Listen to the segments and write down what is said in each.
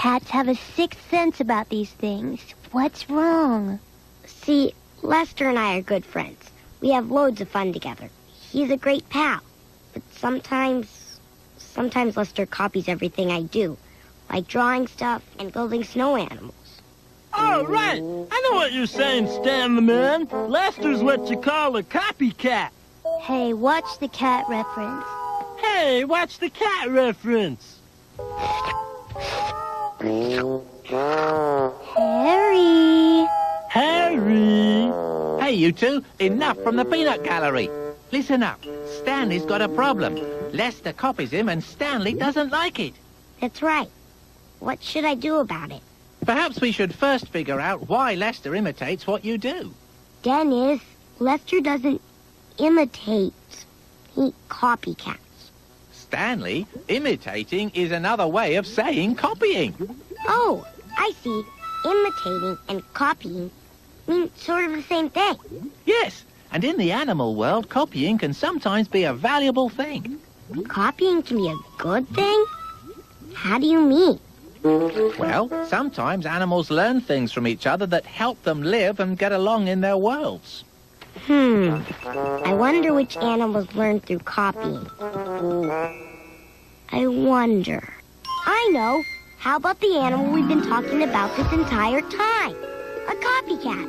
cats have a sixth sense about these things. What's wrong? See, Lester and I are good friends. We have loads of fun together. He's a great pal. But sometimes Lester copies everything I do, like drawing stuff and building snow animals. Oh, right. I know what you're saying, Stanley, man. Lester's what you call a copycat. Hey, watch the cat reference. Hey, watch the cat reference. Harry! Harry! Hey, you two, enough from the peanut gallery. Listen up. Stanley's got a problem. Lester copies him and Stanley doesn't like it. That's right. What should I do about it? Perhaps we should first figure out why Lester imitates what you do. Dennis, Lester doesn't imitate. He copycats. Stanley, imitating is another way of saying copying. Oh, I see. Imitating and copying mean sort of the same thing. Yes, and in the animal world, copying can sometimes be a valuable thing. Copying can be a good thing? How do you mean? Well, sometimes animals learn things from each other that help them live and get along in their worlds. I wonder which animals learn through copying. I wonder. I know. How about the animal we've been talking about this entire time? A copycat.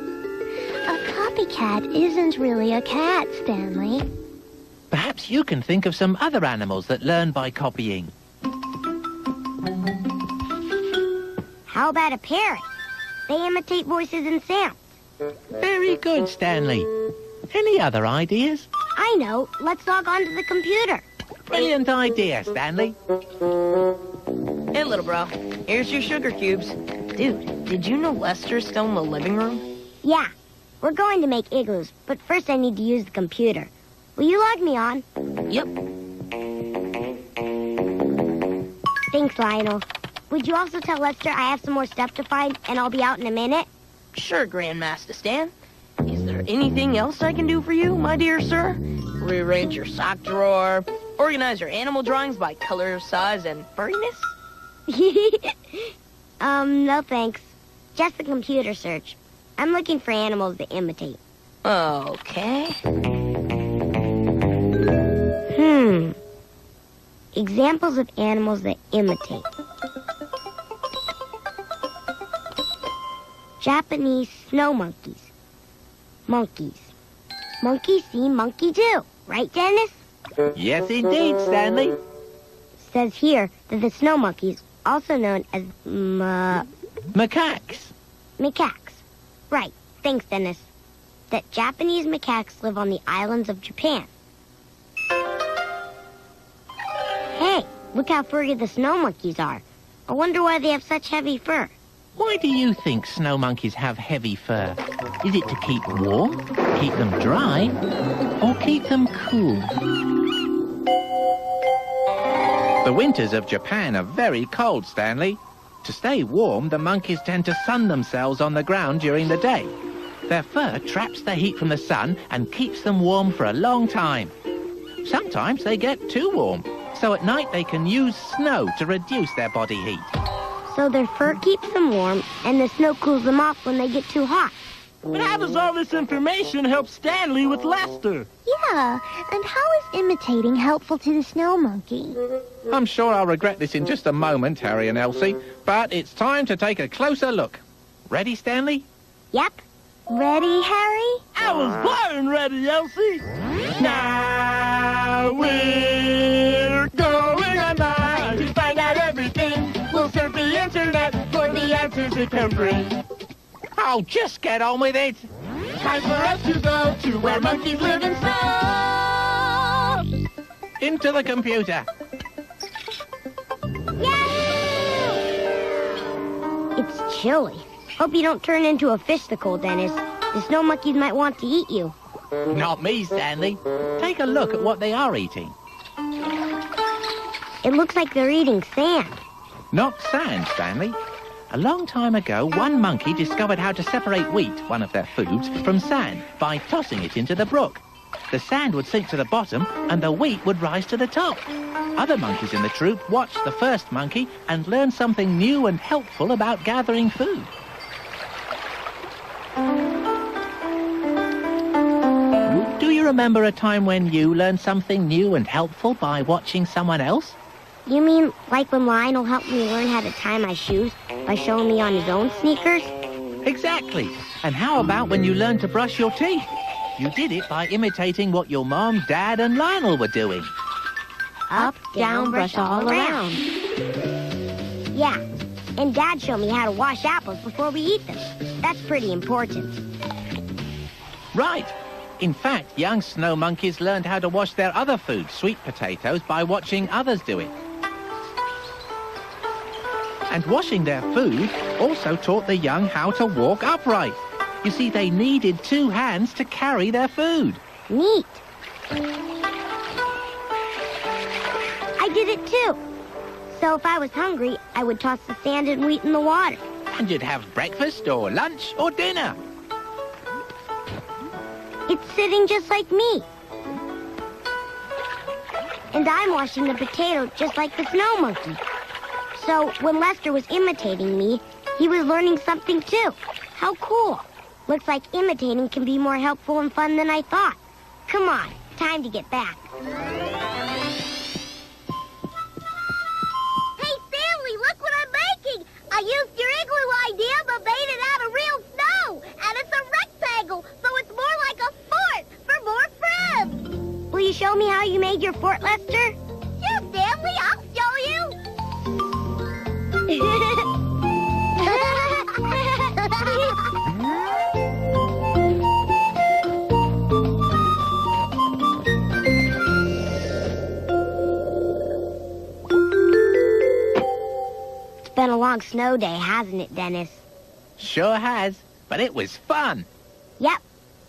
A copycat isn't really a cat, Stanley. Perhaps you can think of some other animals that learn by copying. How about a parrot? They imitate voices and sounds. Very good, Stanley. Any other ideas? I know. Let's log on to the computer. Brilliant idea, Stanley. Hey, little bro. Here's your sugar cubes. Dude, did you know Lester's still in the living room? Yeah, we're going to make igloos, but first I need to use the computer. Will you log me on? Yep. Thanks, Lionel. Would you also tell Lester I have some more stuff to find and I'll be out in a minute? Sure, Grandmaster Stan. Is there anything else I can do for you, my dear sir? Rearrange your sock drawer, organize your animal drawings by color, size, and furriness? No thanks. Just a computer search. I'm looking for animals that imitate. Okay. Examples of animals that imitate. Japanese snow monkeys. Monkeys. Monkey see, monkey do. Right, Dennis? Yes, indeed, Stanley. Says here that the snow monkeys, also known as Macaques. macaques. Right. Thanks, Dennis. That Japanese macaques live on the islands of Japan. Hey, look how furry the snow monkeys are. I wonder why they have such heavy fur. Why do you think snow monkeys have heavy fur? Is it to keep warm, keep them dry, or keep them cool? The winters of Japan are very cold, Stanley. To stay warm, the monkeys tend to sun themselves on the ground during the day. Their fur traps the heat from the sun and keeps them warm for a long time. Sometimes they get too warm, so at night they can use snow to reduce their body heat. So their fur keeps them warm, and the snow cools them off when they get too hot. But how does all this information help Stanley with Lester? Yeah, and how is imitating helpful to the snow monkey? I'm sure I'll regret this in just a moment, Harry and Elsie, but it's time to take a closer look. Ready, Stanley? Yep. Ready, Harry? I was born ready, Elsie. Now we're going online to find out everything. We'll surf the internet for the answers it can bring. Oh, just get on with it. Time for us to go to where monkeys live in snow. Into the computer. It's chilly. Hope you don't turn into a fishsicle, Dennis. The snow monkeys might want to eat you. Not me, Stanley. Take a look at what they are eating. It looks like they're eating sand. Not sand, Stanley. A long time ago, one monkey discovered how to separate wheat, one of their foods, from sand by tossing it into the brook. The sand would sink to the bottom and the wheat would rise to the top. Other monkeys in the troop watched the first monkey and learned something new and helpful about gathering food. Do you remember a time when you learned something new and helpful by watching someone else? You mean like when Lionel helped me learn how to tie my shoes by showing me on his own sneakers? Exactly. And how about when you learned to brush your teeth? You did it by imitating what your mom, dad, and Lionel were doing. Up, down, brush all around. Yeah, and Dad showed me how to wash apples before we eat them. That's pretty important. Right. In fact, young snow monkeys learned how to wash their other food, sweet potatoes, by watching others do it. And washing their food also taught the young how to walk upright. You see, they needed 2 hands to carry their food. Neat. I did it too. So if I was hungry, I would toss the sand and wheat in the water. And you'd have breakfast or lunch or dinner. It's sitting just like me. And I'm washing the potato just like the snow monkey. So when Lester was imitating me, he was learning something too. How cool. Looks like imitating can be more helpful and fun than I thought. Come on, time to get back. Hey, Stanley, look what I'm making! I used your igloo idea, but made it out of real snow! And it's a rectangle, so it's more like a fort for more friends! Will you show me how you made your fort, Lester? Sure, Stanley, I'll show you! It's been a long snow day, hasn't it, Dennis? Sure has, but it was fun. Yep.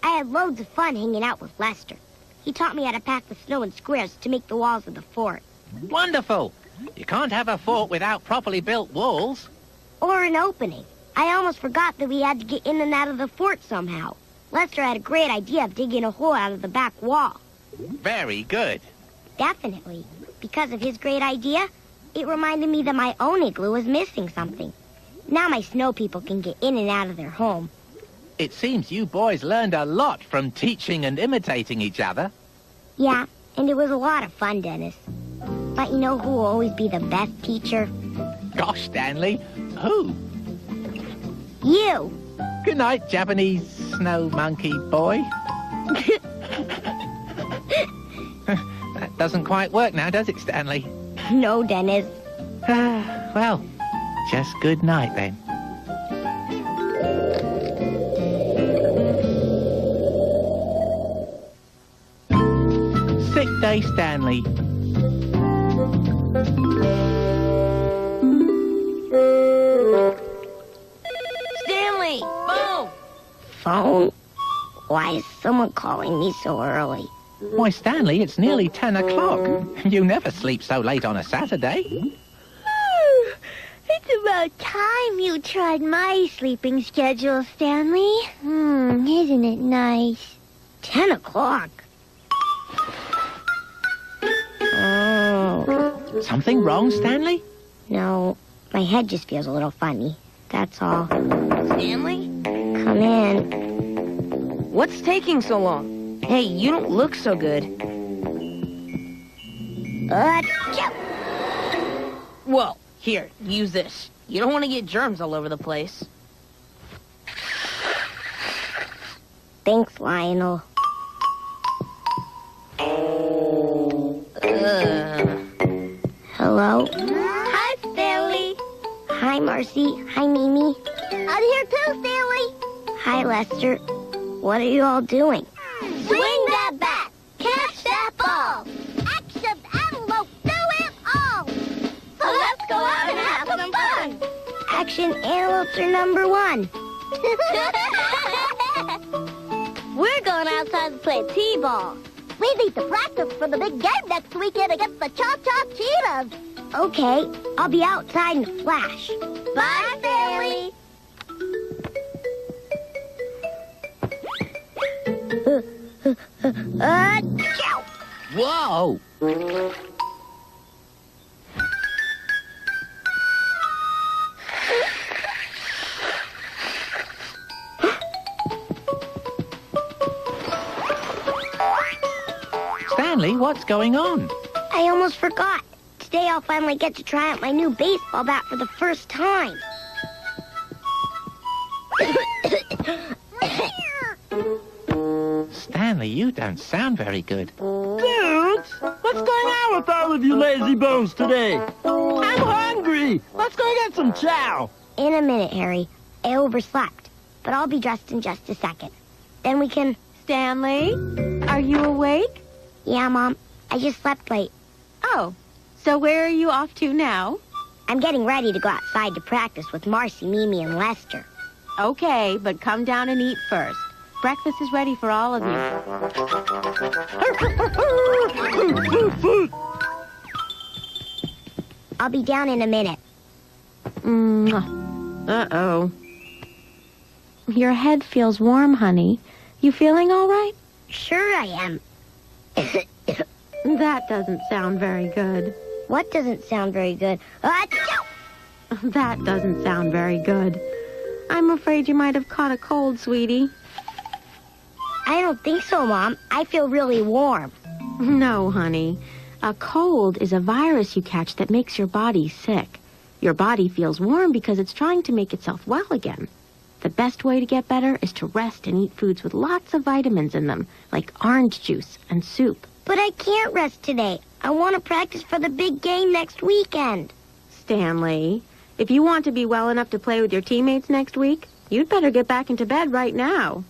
I had loads of fun hanging out with Lester. He taught me how to pack the snow in squares to make the walls of the fort. Wonderful. You can't have a fort without properly built walls. Or an opening. I almost forgot that we had to get in and out of the fort somehow. Lester had a great idea of digging a hole out of the back wall. Very good. Definitely. Because of his great idea, it reminded me that my own igloo was missing something. Now my snow people can get in and out of their home. It seems you boys learned a lot from teaching and imitating each other. Yeah, and it was a lot of fun, Dennis. But you know who will always be the best teacher? Gosh, Stanley, who? You! Good night, Japanese snow monkey boy. That doesn't quite work now, does it, Stanley? No, Dennis. Well, just good night then. Sick day, Stanley. Stanley! Phone! Phone? Why is someone calling me so early? Why, Stanley, it's nearly 10 o'clock. You never sleep so late on a Saturday. It's about time you tried my sleeping schedule, Stanley. Isn't it nice? 10 o'clock. Oh. Something wrong, Stanley? No, my head just feels a little funny. That's all. Stanley? Come in. What's taking so long? Hey, you don't look so good. Achoo! Whoa, here, use this. You don't want to get germs all over the place. Thanks, Lionel. Hello? Hi, Stanley. Hi, Marcy. Hi, Mimi. I'm here too, Stanley. Hi, Lester. What are you all doing? Swing that bat! Catch that ball! Action, antelope, do it all! So let's go out and have some fun! Action, antelopes are number 1. We're going outside to play t-ball. We need to practice for the big game next weekend against the Cha-Cha Cheetahs. Okay, I'll be outside in a flash. Bye, Stanley! Chow! Whoa! Stanley, what's going on? I almost forgot. Today I'll finally get to try out my new baseball bat for the first time. Stanley, you don't sound very good. Dudes, what's going on with all of you lazy bones today? I'm hungry. Let's go get some chow. In a minute, Harry. I overslept, but I'll be dressed in just a second. Then we can... Stanley, are you awake? Yeah, Mom. I just slept late. Oh, so where are you off to now? I'm getting ready to go outside to practice with Marcy, Mimi, and Lester. Okay, but come down and eat first. Breakfast is ready for all of you. I'll be down in a minute. Uh-oh. Your head feels warm, honey. You feeling all right? Sure I am. That doesn't sound very good. What doesn't sound very good? Achoo! That doesn't sound very good. I'm afraid you might have caught a cold, sweetie. I don't think so, Mom. I feel really warm. No, honey. A cold is a virus you catch that makes your body sick. Your body feels warm because it's trying to make itself well again. The best way to get better is to rest and eat foods with lots of vitamins in them, like orange juice and soup. But I can't rest today. I want to practice for the big game next weekend. Stanley, if you want to be well enough to play with your teammates next week, you'd better get back into bed right now.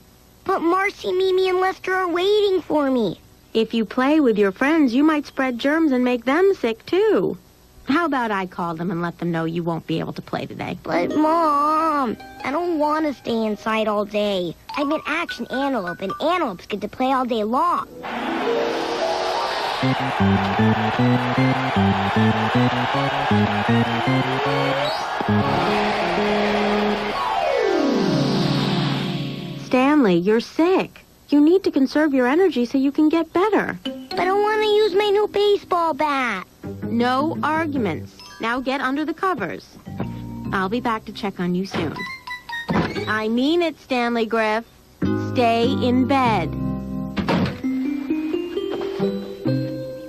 But Marcy, Mimi, and Lester are waiting for me. If you play with your friends, you might spread germs and make them sick, too. How about I call them and let them know you won't be able to play today? But, Mom, I don't want to stay inside all day. I'm an action antelope, and antelopes get to play all day long. Stanley, you're sick. You need to conserve your energy so you can get better. But I want to use my new baseball bat. No arguments. Now get under the covers. I'll be back to check on you soon. I mean it, Stanley Griff. Stay in bed.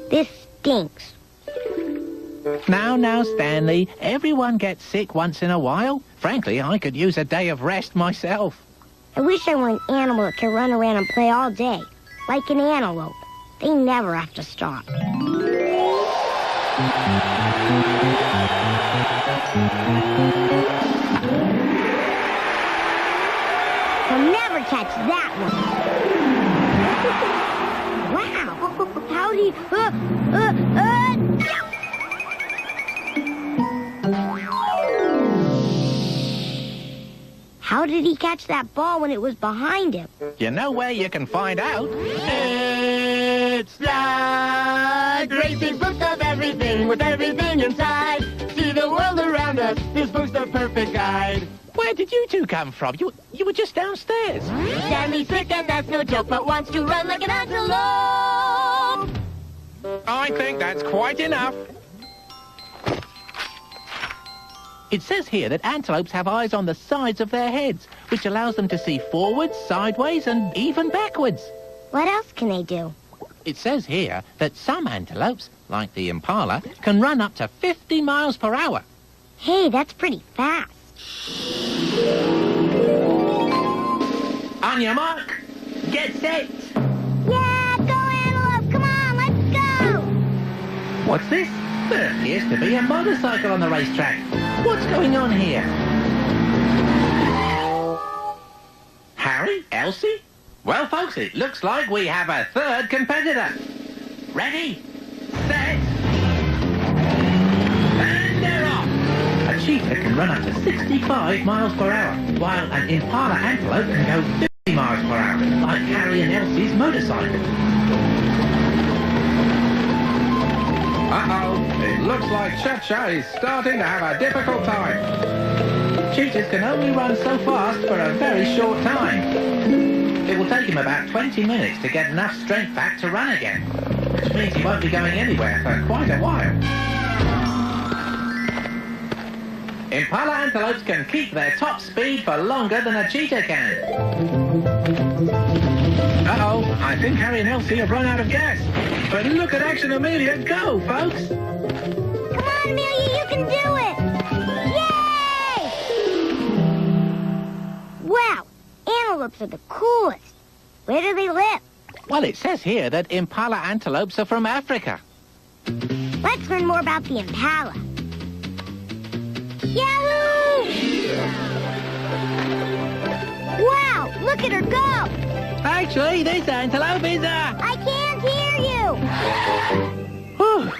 This stinks. Now, Stanley, everyone gets sick once in a while. Frankly, I could use a day of rest myself. I wish I were an animal that could run around and play all day. Like an antelope. They never have to stop. I'll never catch that one. Wow. How do you... How did he catch that ball when it was behind him? You know where you can find out? It's the great big book of everything with everything inside. See the world around us, this book's the perfect guide. Where did you two come from? You were just downstairs. Stanley's sick and that's no joke, but wants to run like an antelope. I think that's quite enough. It says here that antelopes have eyes on the sides of their heads, which allows them to see forwards, sideways, and even backwards. What else can they do? It says here that some antelopes, like the impala, can run up to 50 miles per hour. Hey, that's pretty fast. On your mark, get set. Yeah, go antelope! Come on, let's go! What's this? There appears to be a motorcycle on the racetrack. What's going on here? Harry? Elsie? Well, folks, it looks like we have a third competitor. Ready, set, and they're off. A cheetah can run up to 65 miles per hour, while an impala antelope can go 50 miles per hour, like Harry and Elsie's motorcycle. Uh-oh, it looks like Cha-Cha is starting to have a difficult time. Cheetahs can only run so fast for a very short time. It will take him about 20 minutes to get enough strength back to run again, which means he won't be going anywhere for quite a while. Impala antelopes can keep their top speed for longer than a cheetah can. Uh-oh, I think Harry and Elsie have run out of gas. But look at Action Amelia go, folks! Come on, Amelia, you can do it! Yay! Wow, antelopes are the coolest. Where do they live? Well, it says here that Impala antelopes are from Africa. Let's learn more about the impala. Yahoo! Wow, look at her go! Actually, this antelope is a... I can't hear you! Whew.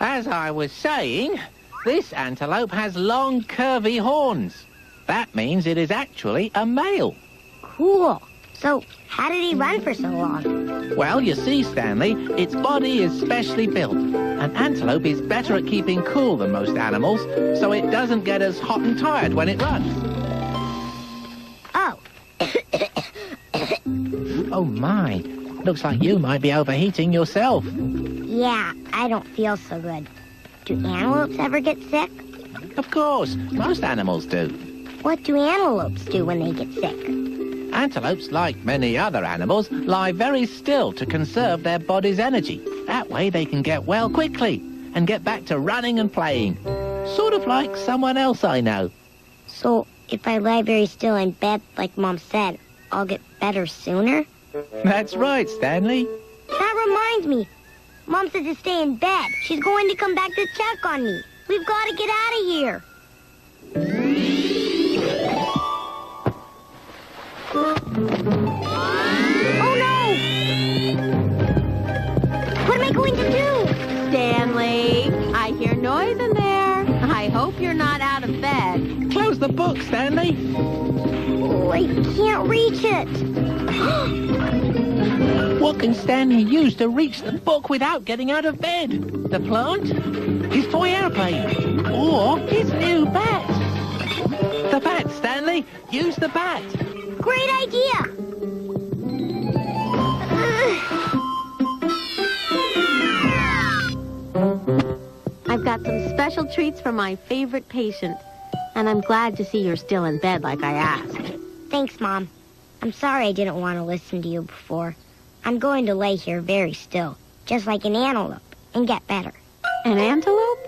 As I was saying, this antelope has long, curvy horns. That means it is actually a male. Cool. So, how did he run for so long? Well, you see, Stanley, its body is specially built. An antelope is better at keeping cool than most animals, so it doesn't get as hot and tired when it runs. Oh. Oh, my. Looks like you might be overheating yourself. Yeah, I don't feel so good. Do antelopes ever get sick? Of course, most animals do. What do antelopes do when they get sick? Antelopes, like many other animals, lie very still to conserve their body's energy. That way they can get well quickly and get back to running and playing. Sort of like someone else I know. So, if I lie very still in bed, like Mom said, I'll get better sooner? That's right, Stanley. That reminds me. Mom said to stay in bed. She's going to come back to check on me. We've got to get out of here. Oh, no! What am I going to do? Stanley, I hear noise in there. I hope you're not out of bed. Close the book, Stanley. Oh, I can't reach it. What can Stanley use to reach the book without getting out of bed? The plant? His toy airplane? Or his new bat? The bat, Stanley. Use the bat. Great idea. I've got some special treats for my favorite patient. And I'm glad to see you're still in bed like I asked. Thanks, Mom. I'm sorry I didn't want to listen to you before. I'm going to lay here very still, just like an antelope, and get better. An antelope?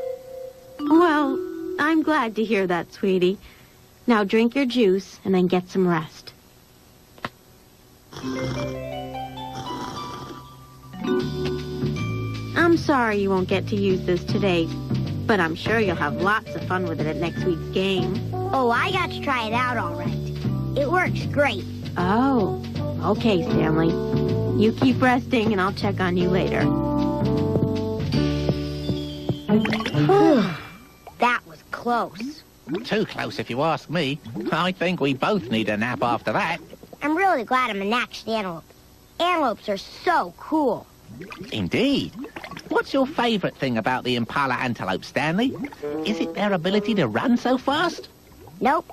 Well, I'm glad to hear that, sweetie. Now drink your juice and then get some rest. I'm sorry you won't get to use this today, but I'm sure you'll have lots of fun with it at next week's game. Oh, I got to try it out all right. It works great. Oh, okay, Stanley. You keep resting and I'll check on you later. That was close. Too close if you ask me. I think we both need a nap after that. I'm really glad I'm an action antelope. Antelopes are so cool. Indeed. What's your favorite thing about the Impala antelope, Stanley? Is it their ability to run so fast? Nope.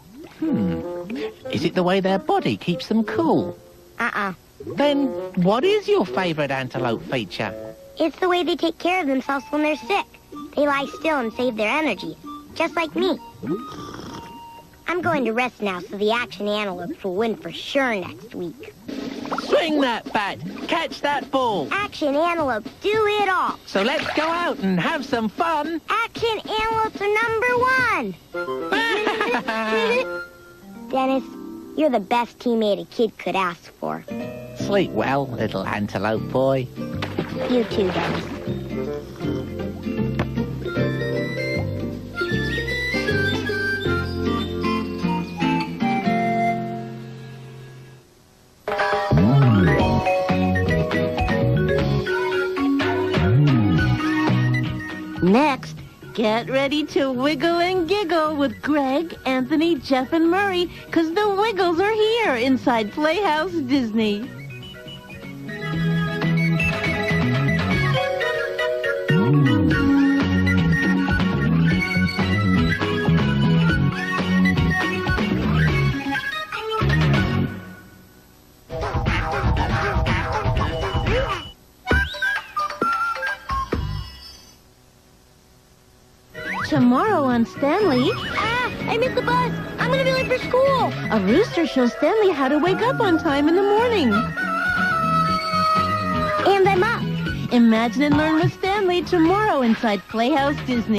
Is it the way their body keeps them cool? Then what is your favorite antelope feature? It's the way they take care of themselves when they're sick. They lie still and save their energy, just like me. I'm going to rest now so the action antelopes will win for sure next week. Swing that bat! Catch that ball! Action antelopes do it all. So let's go out and have some fun! Action antelopes are #1. Dennis, you're the best teammate a kid could ask for. Sleep well, little antelope boy. You too, Dennis. Next, get ready to wiggle and giggle with Greg, Anthony, Jeff, and Murray, 'cause the Wiggles are here inside Playhouse Disney. on Stanley. Ah, I missed the bus. I'm gonna be late for school. A rooster shows Stanley how to wake up on time in the morning. And I'm up. Imagine and learn with Stanley tomorrow inside Playhouse Disney.